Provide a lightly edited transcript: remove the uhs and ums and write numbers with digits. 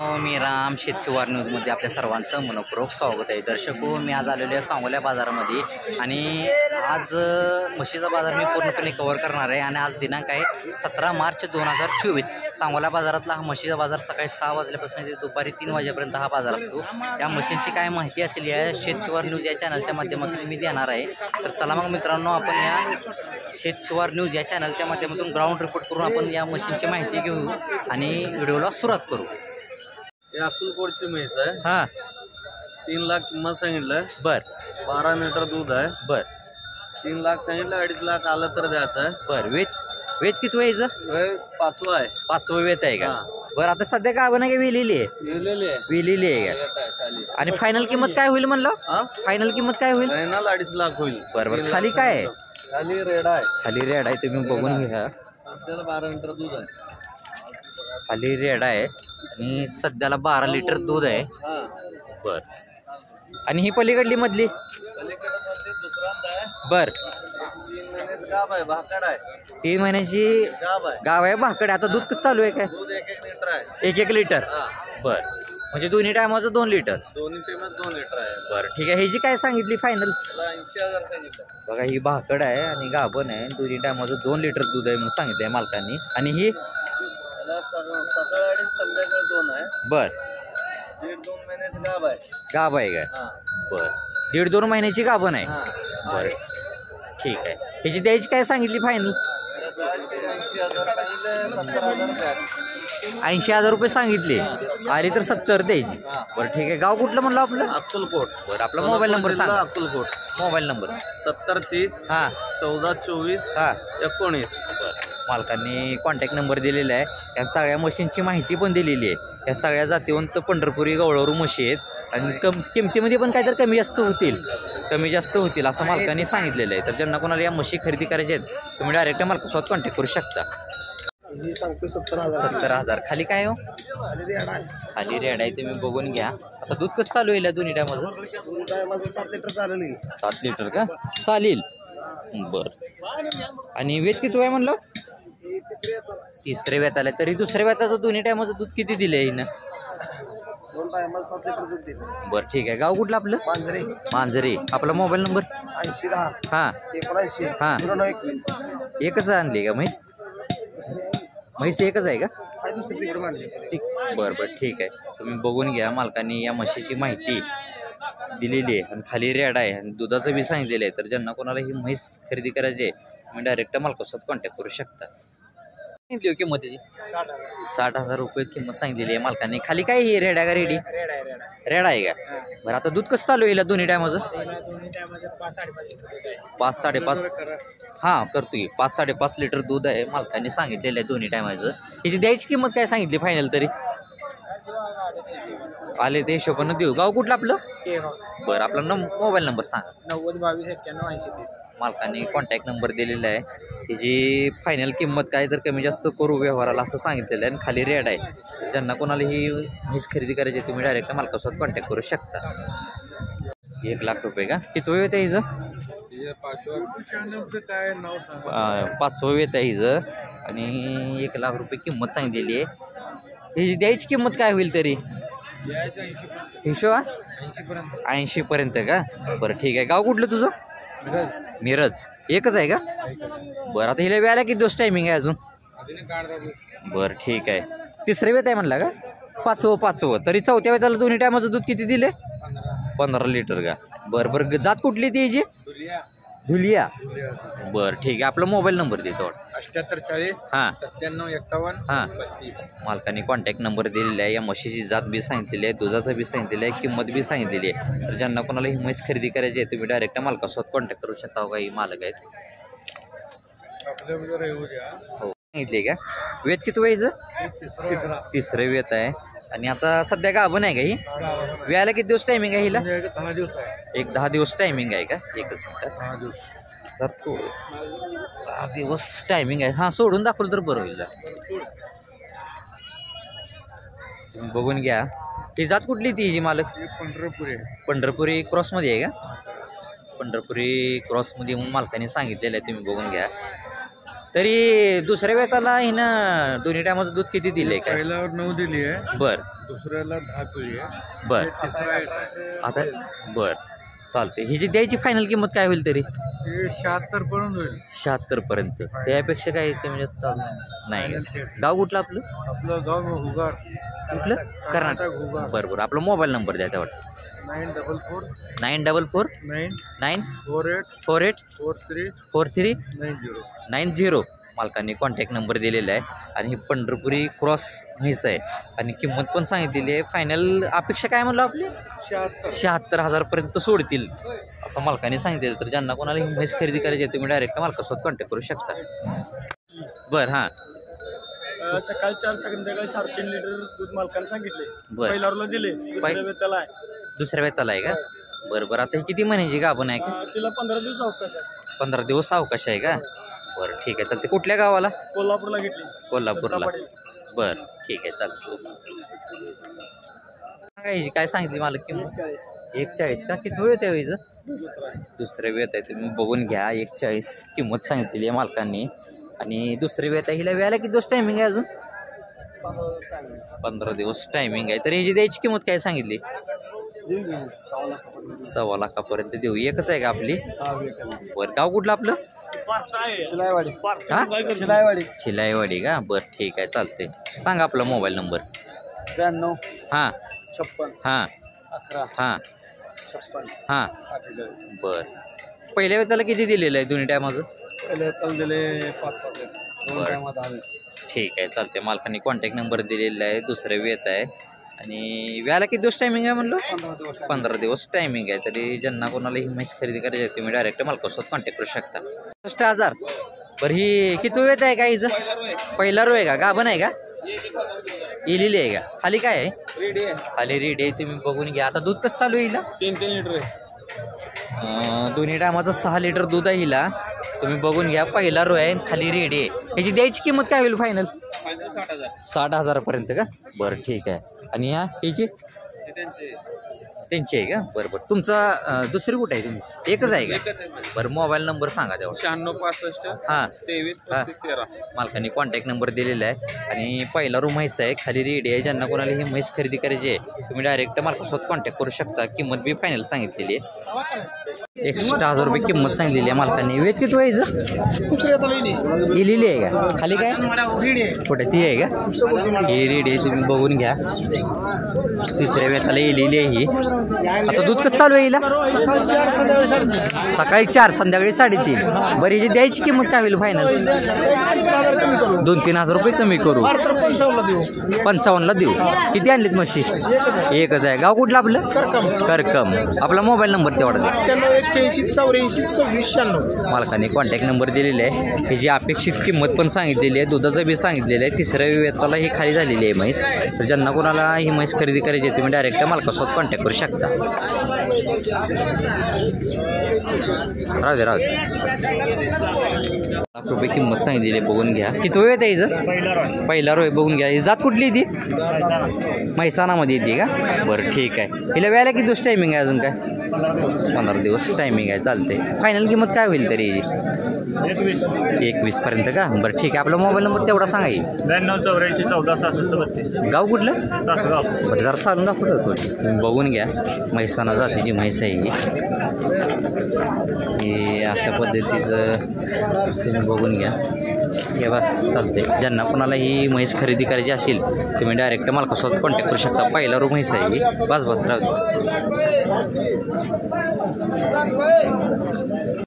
मी राम शेतशिवार न्यूजमध्ये आपल्या सर्वांचं मनपूर्वक स्वागत आहे. दर्शको, मी आज आलेलो आहे सांगोला बाजारामध्ये आणि आज म्हशीचा बाजार मी पूर्णपणे कव्हर करणार आहे. आणि आज दिनांक आहे 17 मार्च 2024. सांगोला बाजारातला हा म्हशीचा बाजार सकाळी 6 वाजल्यापासून ते दुपारी 3 वाजेपर्यंत हा बाजार असतो. या म्हशींची काय माहिती असेल या शेतशिवार न्यूज या चॅनलच्या माध्यमातून मी देणार आहे. तर चला मग मित्रांनो, आपण या शेतशिवार न्यूज या चॅनलच्या माध्यमातून ग्राउंड रिपोर्ट करून आपण या म्हशींची माहिती घेऊ आणि व्हिडिओला सुरुवात करू. हे अक्कलकोटची म्हैस आहे. हां, 3 लाख किंमत सांगितलं. बर 12 लिटर दूध आहे. बर 3 लाख सांगितलं, 2.5 लाख आलं तर द्यायचं आहे. बर वेत किती व्हायचं? हे 5वं आहे. 5वं वेत आहे का? हां. बरं, आता सध्या काय नाही का वेलेली आहे? लिहिलेली आहे. वेलेली आहे का? येत आहे खाली. आणि फायनल किंमत काय होईल म्हणलं? हा फायनल किंमत काय होईल? फायनल 2.5 लाख होईल. बरं, 3 लाख खाली काय आहे? खाली रेडा आहे. खाली रेड आहे, तुम्ही बघून घ्या. आपल्याला 12 लिटर दूध आहे. खाली रेड आहे आणि सध्याला 12 लिटर दूध आहे. हा बर, आणि ही पलीकडली मधली? पलीकडे मध्ये दुसऱ्यांदा आहे. बर, 3 महिन्याचं गाभ आहे. भाकड आहे. 3 महिन्याची गाभ आहे. गाव आहे. भाकडे आता दूध कसं चालू आहे काय? दूध 1-1 लिटर आहे. 1 लिटर. हा बर, म्हणजे दोन्ही टायमाचं 2 लिटर. दोन्ही टेमत 2 लिटर आहे. बरं, ठीक आहे. ह्याची काय सांगितली फायनल? त्याला 80,000 सांगितलं. बघा, ही भाकड आहे आणि गाभण आहे. दोन्ही टायमाचं 2 लिटर दूध आहे म्हणून सांगितलंय मालकांनी. आणि ही त्याला सकाळ आणि संध्याकाळ 2 आहे. बर 1.5-2 महिन्याचं गाभ आहे. गाभ आहे काय? हा बर, 1.5-2 महिन्याची गाभण आहे. हा बरं, ठीक आहे. ह्याची द्यायची काय सांगितली फायनल? 80,000 सांगितलं. 70,000 द्या. 80,000 रुपये सांगितले. आली तर 70 द्यायची. बरं, ठीक आहे. गाव कुठलं म्हणलं आपलं? अक्कलकोट. बरं, आपला मोबाईल नंबर सांगा. अक्कलकोट. मोबाईल नंबर 7030 हां 1424 हां 19. मालकांनी कॉन्टॅक्ट नंबर दिलेला आहे. या सगळ्या मशीनची माहिती पण दिलेली आहे. या सगळ्या जातीवंत पंढरपुरी गवळारू म्हशी आहेत आणि किमतीमध्ये पण काहीतरी कमी जास्त होतील असं मालकांनी सांगितलेलं आहे. तर ज्यांना कोणाला या म्हशी खरेदी करायच्या आहेत तुम्ही डायरेक्ट मालकासोबत कॉन्टॅक्ट करू शकता. मी सांगतो 70,000. 70,000. खाली काय हो? खाली रेड आहे, तुम्ही बघून घ्या. आता दूध कसं चालू आहे दोन्ही टायमाचं? 7 लिटर चालेल. 7 लिटर का? चालेल. बरं, आणि वेत किती आहे म्हणलं? तिसरे वेत आलं. तरी दुसऱ्या वेताचं दोन्ही टायमाचं दूध किती दिलं आहे हिनं? 2 टायमात 7 लिटर दूध दिलं. बरं, ठीक आहे. गाव कुठलं आपलं? मांजरे. आपला मोबाईल नंबर? 8010 हां 79 हां 0921. एकच आणली का म्हैस? म्हैस एकच आहे का? काय दुसरी तिकडे मानली. बरं बरं, ठीक आहे. तुम्ही बघून घ्या. मालकांनी या म्हशीची माहिती दिलेली आहे आणि खाली रेड आहे आणि दुधाचं बी सांगितलेलं आहे. तर ज्यांना कोणाला ही म्हैस खरेदी करायची आहे तुम्ही डायरेक्ट मालकासोबत कॉन्टॅक्ट करू शकता. सांगितली किंमत त्याची? 60,000 रुपये किंमत सांगितलेली आहे मालकांनी. खाली काय ही रेड आहे का? रेड आहे का? बरं, आता दूध कसं चालू येईल दोन्ही टायमाचं? 5-5.5. हां, करतो की 5-5.5 लिटर दूध आहे. मालकांनी सांगितलेलं आहे दोन्ही टायमाचं. याची द्यायची किंमत काय सांगितली फायनल तरी? आले ते हिशोबानं देऊ. गाव कुठलं आपलं? बरं, आपला मोबाईल नंबर सांगा. 9022918030. मालकांनी कॉन्टॅक्ट नंबर दिलेला आहे. त्याची फायनल किंमत काय तर कमी जास्त करू व्यवहाराला असं सांगितलेलं आहे. आणि खाली रेड आहे. ज्यांना कोणाला ही म्हैस खरेदी करायची तुम्ही डायरेक्ट मालकासोबत कॉन्टॅक्ट करू शकता. 1 लाख रुपये का? किती वेळ येतं हिचं? 5वं वेत आहे हिचं आणि 1 लाख रुपये किंमत सांगितलेली आहे. हिची द्यायची किंमत काय होईल तरी? हिशोबा 80 पर्यंत का? बरं, ठीक आहे. गाव कुठलं तुझं? मिरज. एकच आहे का? बरं, आता हिला वेळाला किती दिवस टायमिंग आहे अजून? बरं, ठीक आहे. तिसरे वेत आहे म्हणला का? 5वं. तरी 4थ्या वेताला दोन्ही टायमाचं दूध किती दिले? 15 लिटर का? बरं, जात कुठली ती हिची? धुलिया. बरं, ठीक आहे. आपला मोबाईल नंबर देतो. 7840 हां 9751 हां 32. मालकाने कॉन्टॅक्ट नंबर दिलेला आहे. या म्हशीची जात बी सांगितलेली आहे, दुधाचं बी सांगितलेलं आहे, किंमत बी सांगितलेली आहे. तर ज्यांना कोणाला ही म्हैस खरेदी करायची आहे तुम्ही डायरेक्ट मालकासोबत कॉन्टॅक्ट करू शकता. काही मालक आहेत हो सांगितले का? वेत किती व्हायचं? तिसरं वेत आहे आणि आता सध्या गाभण आहे का ही? वेळाला किती दिवस टायमिंग आहे हिला? 10 दिवस आहे. 10 दिवस टायमिंग आहे का? एकच मिनिट. 10 दिवस. तर 10 दिवस टायमिंग आहे. हां, सोडून दाखवलं तर बरं होईल. तुम्ही बघून घ्या. ही जात कुठली ती जी मालक? पंढरपुरी क्रॉसमध्ये आहे का? पंढरपुरी क्रॉसमध्ये म्हणून मालकाने सांगितलेलं आहे. तुम्ही बघून घ्या. तरी दुसऱ्या वेताला हिनं दोन्ही टायमाचं दूध किती दिले काय? पहिल्यावर 9 दिली आहे, बर दुसऱ्याला 10 पिळी आहे, बर तिसरा आहे आता बर चालते. हिची द्यायची फायनल किंमत काय होईल तरी? ते 76 पर्यंत होईल. 76 पर्यंत. त्यापेक्षा काही कमी जास्त नाही. गाव कुठलं आपलं? आपलं गाव हुगार, कुठलं? कर्नाटक. हुगार. बरं बरं. आपला मोबाईल नंबर द्या तेवढा. 944 944 9 9 48 48 43 43 90. 90. मालकांनी कॉन्टॅक्ट नंबर दिलेला आहे आणि ही पंढरपुरी क्रॉस म्हैस आहे आणि किंमत पण सांगितलेली आहे. फायनल अपेक्षा काय म्हणलो आपली? 76,000पर्यंत सोडतील असं मालकाने सांगितलं. तर ज्यांना कोणाला ही म्हैस खरेदी करायची आहे तुम्ही डायरेक्ट मालकासोबत कॉन्टॅक्ट करू शकता. बरं हां सकाळी 4 संध्याकाळी 3.5 लिटर दूध मालकाने सांगितले. बरं. पहिल्यावरला दिले, त्याला आहे. दुसऱ्या वेताला आहे का? बरं बरं. आता ही किती महिन्याची का आपण आहे का? तिला 15 दिवस अवकाश आहे. 15 दिवस अवकाश आहे का? बरं ठीक आहे चालते. कुठल्या गावाला? कोल्हापूरला घेतली. कोल्हापूरला. बरं ठीक आहे चालतं. सांगायची काय सांगितली मला किंमत? 41 का? किती वेळ त्या वेळीचं? दुसऱ्या वेत आहे तुम्ही बघून घ्या. 41 किंमत सांगितलेली आहे मालकांनी. आणि दुसरी वेत आहे. हिला वेळेला किती दिवस टायमिंग आहे अजून? 15 दिवस टायमिंग आहे. तर हिची द्यायची किंमत काय सांगितली? 1.25 लाखापर्यंत देऊ. एकच आहे का आपली? बरं. गाव कुठलं आपलं? शिलाईवाडी का? बरं ठीक आहे चालते. सांगा आपला मोबाईल नंबर. 92 हां 56 हां 11 हां 56 हां 48. बरं. पहिल्या वेळेला किती दिलेलं आहे दोन्ही टायमाचं? दिले 5 बरं. टायमात आले. ठीक आहे चालते. मालकांनी कॉन्टॅक्ट नंबर दिलेला आहे. दुसऱ्या वेत आहे आणि व्याला किती दिवस टायमिंग आहे म्हणलो? 15 दिवस टायमिंग आहे. तरी ज्यांना कोणाला ही म्हैस खरेदी करायची आहे तुम्ही डायरेक्ट मालकासोबत कॉन्टॅक्ट करू शकता. 60,000. बरं ही किती वेत आहे का हिचं? पहिला रो आहे का? गाभण आहे का? इलेली आहे का? खाली काय आहे? खाली रेडी आहे. तुम्ही बघून घ्या. आता दूध कसं चालू आहे हिला? 3 लिटर आहे. दोन्ही टायमाचं 6 लिटर दूध आहे हिला. तुम्ही बघून घ्या. पहिला रो आहे खाली रेडी आहे. ह्याची द्यायची किंमत काय होईल फायनल? 60,000पर्यंत का? बरं ठीक आहे. आणि ह्याची त्यांची आहे का? बरं बरं. तुमचा दुसरी कुठं आहे? तुम्ही एकच आहे का? बरं मोबाईल नंबर सांगा तेव्हा. 96 हां 23 35 13. मालकाने कॉन्टॅक्ट नंबर दिलेला आहे आणि पहिला रूम म्हैस आहे खाली रेडी आहे. ज्यांना कोणाला ही म्हैस खरेदी करायची आहे तुम्ही डायरेक्ट मालकासोबत कॉन्टॅक्ट करू शकता. किंमत बी फायनल सांगितलेली आहे. 61,000 रुपये किंमत सांगितलेली आहे मालकाने. वेच किती व्हायचं? इलेली आहे का? खाली काय कुठे ती आहे का? ही रेडी आहे. तुम्ही बघून घ्या. तिसऱ्या वेताला इलेली आहे ही. आता दूध कसं चालू आहे हिला? सकाळी 4 संध्याकाळी 3.5. बरी जी द्यायची किंमत काय होईल फायनल? 2-3 हजार रुपये कमी करू. 55ला देऊ. किती आणलीत म्हशी? एकच आहे. गाव कुठलं आपलं? करकम. आपला मोबाईल नंबर तेवढा द्या. 81 मालकाने कॉन्टॅक्ट नंबर दिलेला आहे. त्याची अपेक्षित किंमत पण सांगितलेली आहे. दुधाचं बी सांगितलेलं आहे. तिसऱ्या वेताला ही खाली झालेली आहे म्हैस. तर ज्यांना कोणाला ही म्हैस खरेदी करायची आहे तुम्ही डायरेक्ट मालकासोबत कॉन्टॅक्ट करू शकता. राहू दे. लाख रुपये किंमत सांगितलेली आहे. बघून घ्या. किती वेळ येते हिचं? पहिला रोय. बघून घ्या. ही जात कुठली ती? म्हैसाणामध्ये येते का? बरं ठीक आहे. हिला वेळेला किती दिवस टायमिंग आहे अजून काय? 15 दिवस टायमिंग आहे. चालते. फायनल किंमत काय होईल तरी? 21 पर्यंत का? बरं ठीक आहे. आपला मोबाईल नंबर तेवढा सांगा. 92 84 14 66 32. गाव कुठलं? तासगाव. बरं जरा चालून दाखवतो थोडी. तुम्ही बघून घ्या. म्हैसाणा जातीची म्हैस आहे ही. अशा पद्धतीचं तुम्ही बघून घ्या. हे बस चालते. ज्यांना कोणाला ही म्हैस खरेदी करायची असेल तुम्ही डायरेक्ट मालकासोबत कॉन्टॅक्ट करू शकता. पहिला रूम म्हैस आहे ही. बस राहू दे.